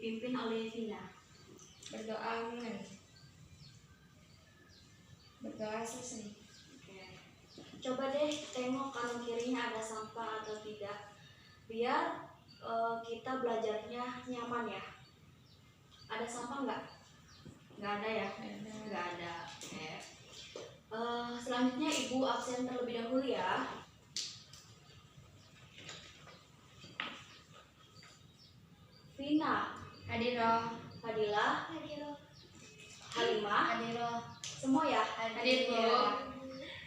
dipimpin oleh Vina. Berdoa selesai. Oke. Coba deh tengok kanan kirinya ada sampah atau tidak, biar kita belajarnya nyaman ya. Ada sampah nggak? Nggak ada ya? Nggak ada. Oke. Selanjutnya Ibu absen terlebih dahulu ya. Vina, Hadiroh. Fadila, Hadiroh. Halimah, Hadiroh. semua ya? Hadir, Bu. Ya.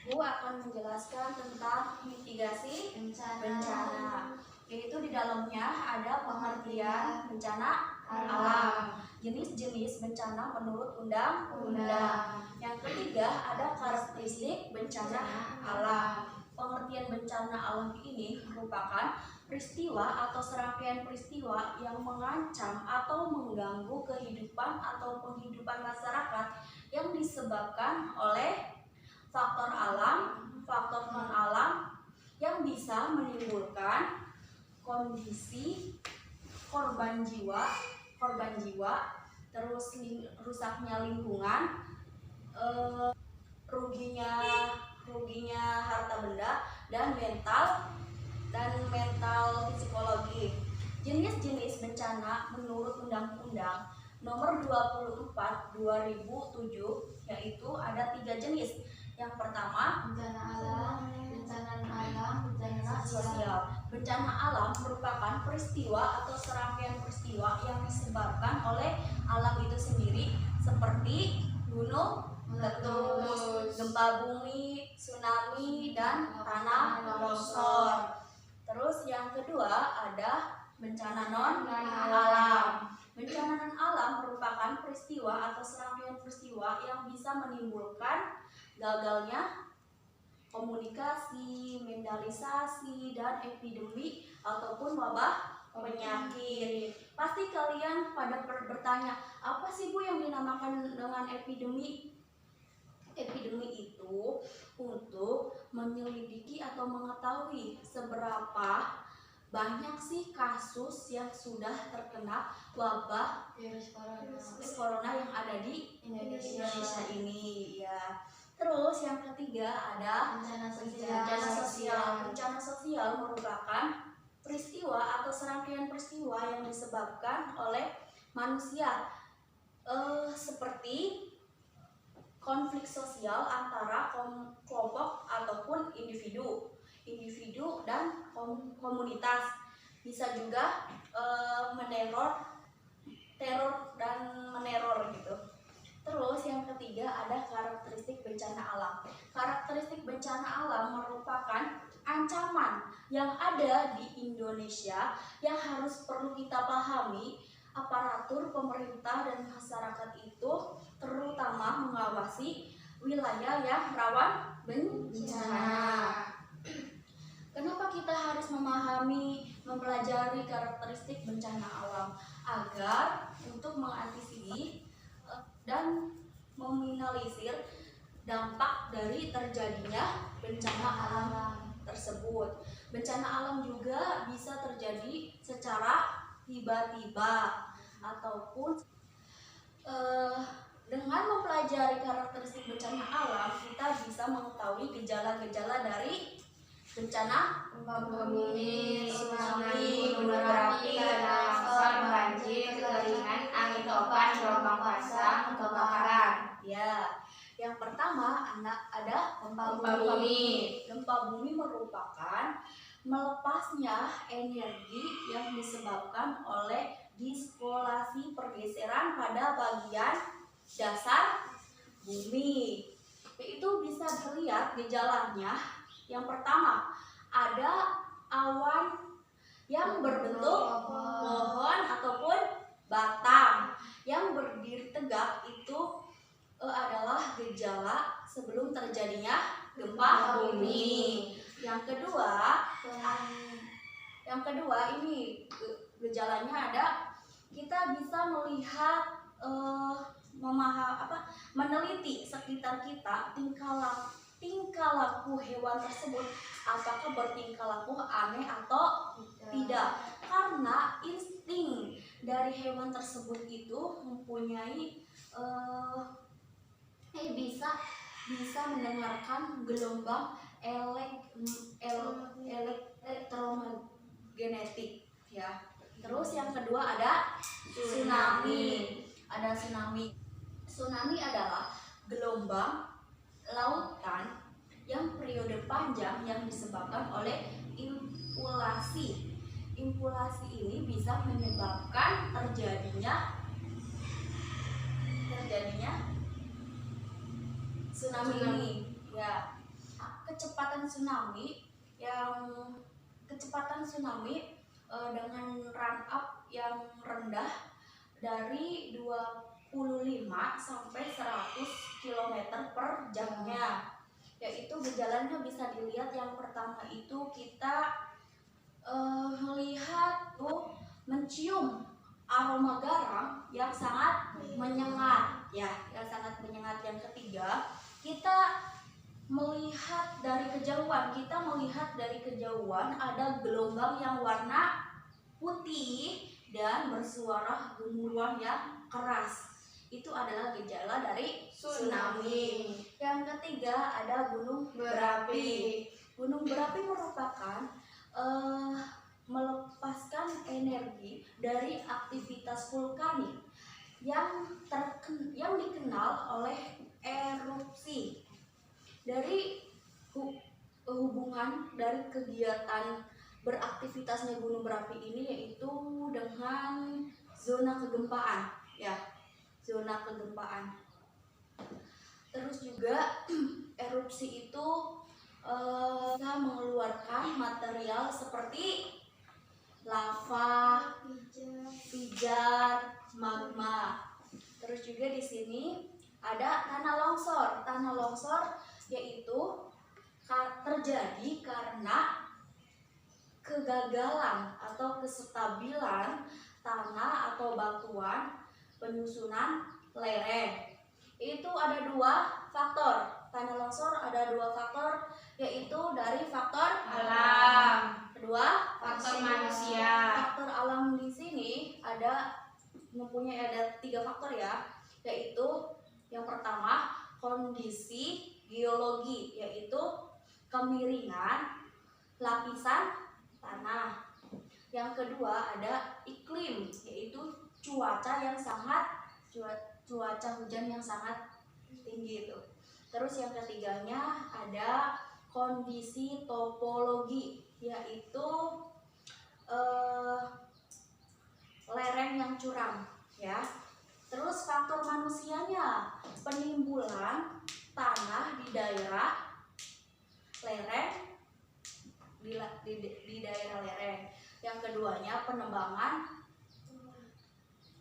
Bu akan menjelaskan tentang mitigasi bencana. Yaitu di dalamnya ada pengertian bencana alam, jenis-jenis bencana menurut undang-undang. Yang ketiga ada karakteristik bencana alam. Pengertian bencana alam ini merupakan peristiwa atau serangkaian peristiwa yang mengancam atau mengganggu kehidupan atau penghidupan masyarakat yang disebabkan oleh faktor alam, faktor non-alam yang bisa menimbulkan kondisi korban jiwa, terus rusaknya lingkungan, ruginya harta benda dan mental psikologi. Jenis-jenis bencana menurut Undang-Undang Nomor 24 2007 yaitu ada 3 jenis. Yang pertama Bencana alam, bencana sosial. Bencana alam merupakan peristiwa atau serangkaian peristiwa yang disebabkan oleh alam itu sendiri, seperti gunung meletus, gempa bumi, tsunami, dan tanah longsor. Terus yang kedua ada bencana non-alam. Bencana non-alam merupakan peristiwa atau serangkaian peristiwa yang bisa menimbulkan gagalnya komunikasi, mentalisasi, dan epidemi ataupun wabah penyakit. Pasti kalian pada bertanya, apa sih Bu yang dinamakan dengan epidemi? Epidemi itu untuk menyelidiki atau mengetahui seberapa banyak sih kasus yang sudah terkena wabah virus corona yang ada di Indonesia ini ya. Terus yang ketiga ada bencana sosial. Bencana sosial merupakan peristiwa atau serangkaian peristiwa yang disebabkan oleh manusia, seperti konflik sosial antara kelompok ataupun individu dan komunitas. Bisa juga teror dan meneror gitu. Terus yang ketiga ada karakteristik bencana alam. Karakteristik bencana alam merupakan ancaman yang ada di Indonesia yang perlu kita pahami. Aparatur pemerintah dan masyarakat itu terutama mengawasi wilayah yang rawan bencana. Kenapa kita harus mempelajari karakteristik bencana alam? Agar untuk mengantisipasi dan meminimalisir dampak dari terjadinya bencana alam tersebut. Bencana alam juga bisa terjadi secara tiba-tiba ataupun dengan mempelajari karakteristik bencana alam kita bisa mengetahui gejala-gejala dari bencana gempa bumi, tsunami, gunung berapi, longsor, banjir, kekeringan, angin topan, gelombang pasang, kebakaran. Ya, yang pertama ada gempa bumi. Gempa bumi merupakan melepasnya energi yang disebabkan oleh diskolasi pergeseran pada bagian dasar bumi. Itu bisa dilihat gejalanya. Yang pertama ada awan yang berbentuk pohon ataupun batang yang berdiri tegak. Itu adalah gejala sebelum terjadinya gempa bumi. Yang kedua ini gejalanya ada, kita bisa melihat meneliti sekitar kita tingkah laku hewan tersebut, apakah bertingkah laku aneh atau tidak. karena insting dari hewan tersebut itu mempunyai bisa mendengarkan gelombang elektromagnetik ya. Terus yang kedua ada tsunami. Tsunami adalah gelombang lautan yang periode panjang yang disebabkan oleh impulasi. Impulasi ini bisa menyebabkan terjadinya tsunami ini ya. Kecepatan tsunami dengan run up yang rendah dari 25 sampai 100 km per jamnya. Yaitu gejalanya bisa dilihat, yang pertama itu kita melihat mencium aroma garam yang sangat menyengat ya, Yang ketiga, kita melihat dari kejauhan ada gelombang yang warna putih dan bersuara gemuruhan yang keras. Itu adalah gejala dari tsunami. Yang ketiga ada gunung berapi. Gunung berapi merupakan melepaskan energi dari aktivitas vulkanik yang dikenal oleh erupsi. Dari hubungan dari kegiatan beraktivitasnya gunung berapi ini yaitu dengan zona kegempaan ya, Terus juga erupsi itu bisa mengeluarkan material seperti lava, pijar, magma. Terus juga di sini ada tanah longsor. Tanah longsor yaitu terjadi karena kegagalan atau kestabilan tanah atau batuan penyusunan lereng. Itu ada dua faktor. Tanah longsor ada dua faktor, yaitu dari faktor alam, kedua faktor manusia. Faktor alam di sini mempunyai tiga faktor ya, yaitu yang pertama kondisi geologi, yaitu kemiringan lapisan tanah. Yang kedua ada iklim, yaitu cuaca hujan yang sangat tinggi itu. Terus yang ketiganya ada kondisi topologi, yaitu lereng yang curam ya. Terus faktor manusianya, penimbulan tanah di daerah lereng, di daerah lereng. Yang keduanya penebangan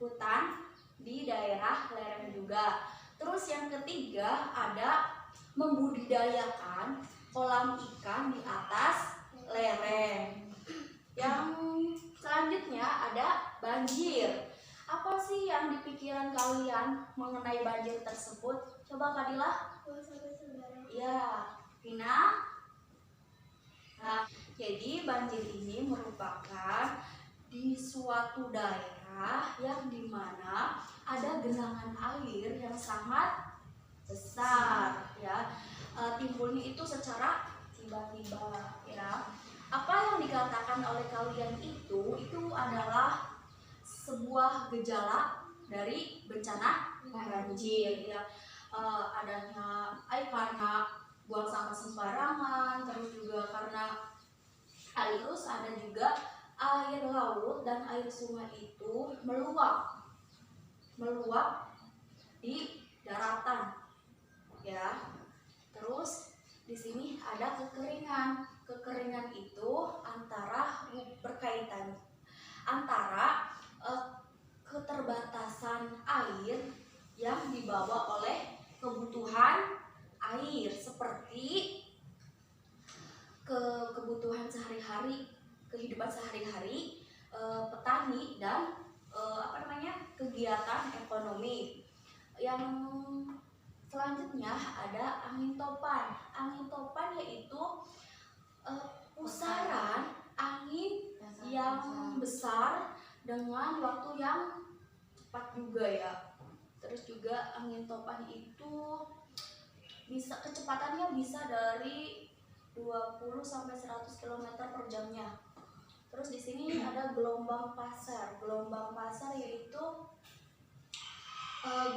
hutan di daerah lereng juga. Terus yang ketiga ada membudidayakan kolam ikan di atas lereng. Yang selanjutnya ada banjir. Apa sih yang di pikiran kalian mengenai banjir tersebut? Coba Fadilah. Ya, Vina. Nah, jadi banjir ini merupakan di suatu daerah yang dimana ada genangan air yang sangat besar ya. Timbulnya itu secara tiba-tiba ya. Apa yang dikatakan oleh kalian itu adalah sebuah gejala dari bencana banjir ya. Adanya air karena buang sampah sembarangan, terus juga karena terus ada juga air laut dan air sungai itu meluap di daratan ya. Terus di sini ada kekeringan. Kekeringan itu berkaitan antara keterbatasan air yang dibawa oleh kebutuhan air, seperti kebutuhan sehari-hari, kehidupan sehari-hari petani dan kegiatan ekonomi. Yang selanjutnya ada angin topan. Angin topan yaitu pusaran angin yang yang besar dengan waktu yang cepat juga ya. Terus juga angin topan itu bisa kecepatannya bisa dari 20 sampai 100 km per jamnya. Terus di sini ada gelombang pasar. Gelombang pasar yaitu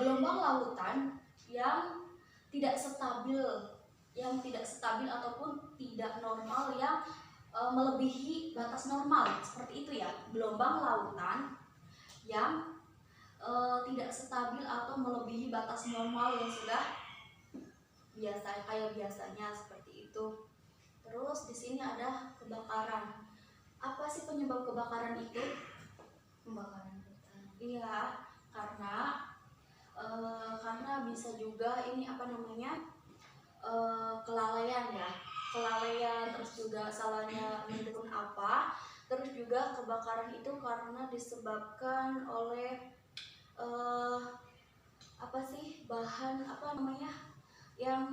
gelombang lautan yang tidak stabil, ataupun tidak normal yang melebihi batas normal, seperti itu ya. Gelombang lautan yang tidak stabil atau melebihi batas normal yang sudah biasa kayak biasanya, seperti itu. Terus di sini ada kebakaran. Apa sih penyebab kebakaran itu? Pembakaran hutan. Iya, karena bisa juga ini kelalaian ya, terus juga salahnya mendukung apa. Terus juga kebakaran itu karena disebabkan oleh bahan yang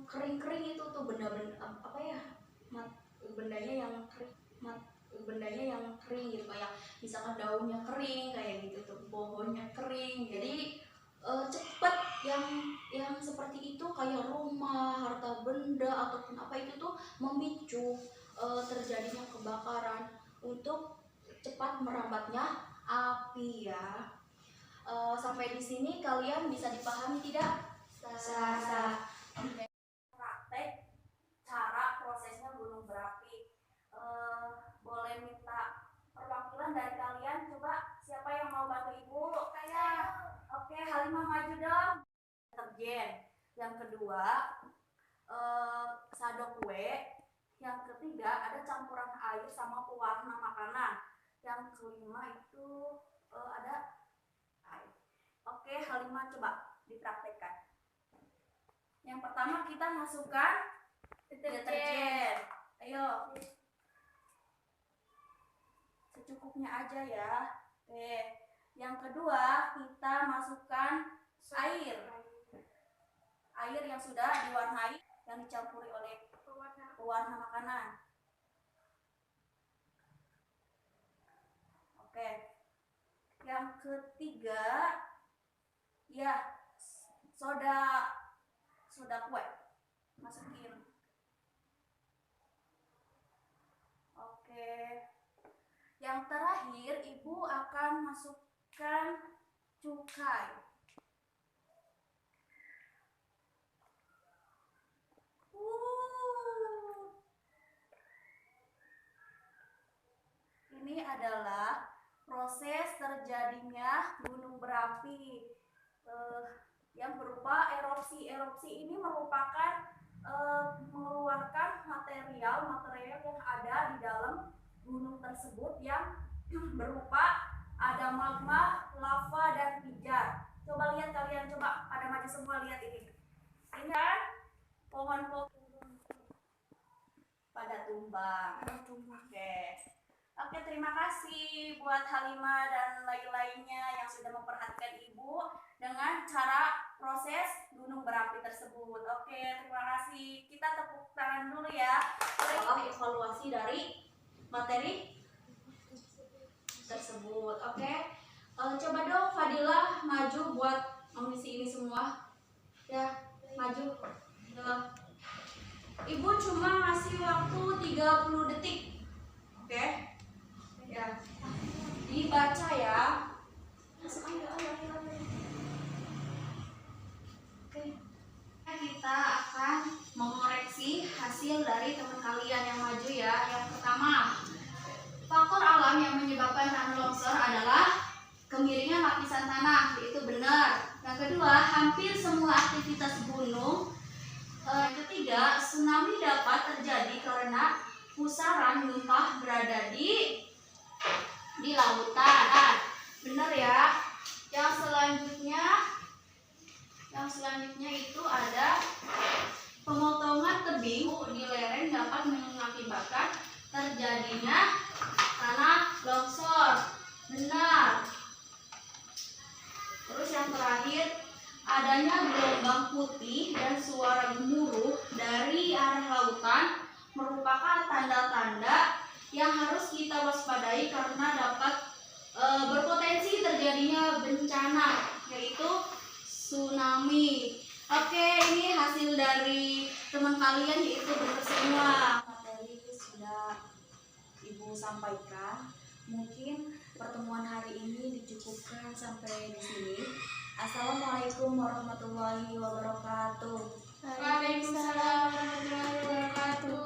kering-kering itu tuh, bendanya yang kering gitu, kayak misalkan daunnya kering kayak gitu tuh, pohonnya kering. Jadi cepet yang seperti itu kayak rumah, harta benda ataupun apa itu tuh memicu terjadinya kebakaran untuk cepat merambatnya api ya. Sampai di sini kalian bisa dipahami tidak? Bisa. Oke. Praktek cara prosesnya gunung berapi. Boleh minta perwakilan dari kalian? Coba siapa yang mau bantu ibu? Saya. Oke, Halimah maju dong. Deterjen. Yang kedua sado kue. Yang ketiga ada campuran air sama pewarna makanan. Yang kelima itu ada air. Oke, Halimah coba dipraktekkan. Yang pertama kita masukkan deterjen. Ayo. Secukupnya aja ya. Oke. Yang kedua kita masukkan air. Air yang sudah diwarnai, yang dicampuri oleh pewarna makanan. Oke. Yang ketiga ya soda kue masukin. Oke. Yang terakhir ibu akan masukkan cukai. Ini adalah proses terjadinya gunung berapi yang berupa erupsi. Erupsi ini merupakan mengeluarkan material yang ada di dalam gunung tersebut yang berupa ada magma, lava, dan pijar. Coba lihat kalian, coba pada maju semua, lihat ini. Ini kan pohon-pohon pada tumbang. Oke, terima kasih buat Halimah dan lain-lainnya yang sudah memperhatikan ibu dengan cara proses gunung berapi tersebut. Oke, terima kasih. Kita tepuk tangan dulu ya. Setelah evaluasi dari materi tersebut. Oke. Coba dong Fadilah maju buat mengisi ini semua. Ya, maju. Ibu cuma ngasih waktu 30 detik. Oke. Ya. Dibaca ya. Oke. Kita akan mengoreksi hasil dari teman kalian yang maju ya. Yang pertama, faktor alam yang menyebabkan tanah longsor adalah kemiringan lapisan tanah, itu benar. Yang kedua, hampir semua aktivitas gunung. Yang ketiga, tsunami dapat terjadi karena pusaran gempa berada di lautan. Benar ya. Yang selanjutnya itu ada pemotongan tebing di lereng dapat mengakibatkan terjadinya tanah longsor. Benar. Terus yang terakhir, adanya gelombang putih dan suara gemuruh dari arah lautan merupakan tanda-tanda yang harus kita waspadai karena dapat berpotensi terjadinya bencana, yaitu tsunami. Oke, ini hasil dari teman kalian, yaitu benar semua. Materi sudah Ibu sampaikan. Mungkin pertemuan hari ini dicukupkan sampai di sini. Assalamualaikum warahmatullahi wabarakatuh. Waalaikumsalam warahmatullahi wabarakatuh.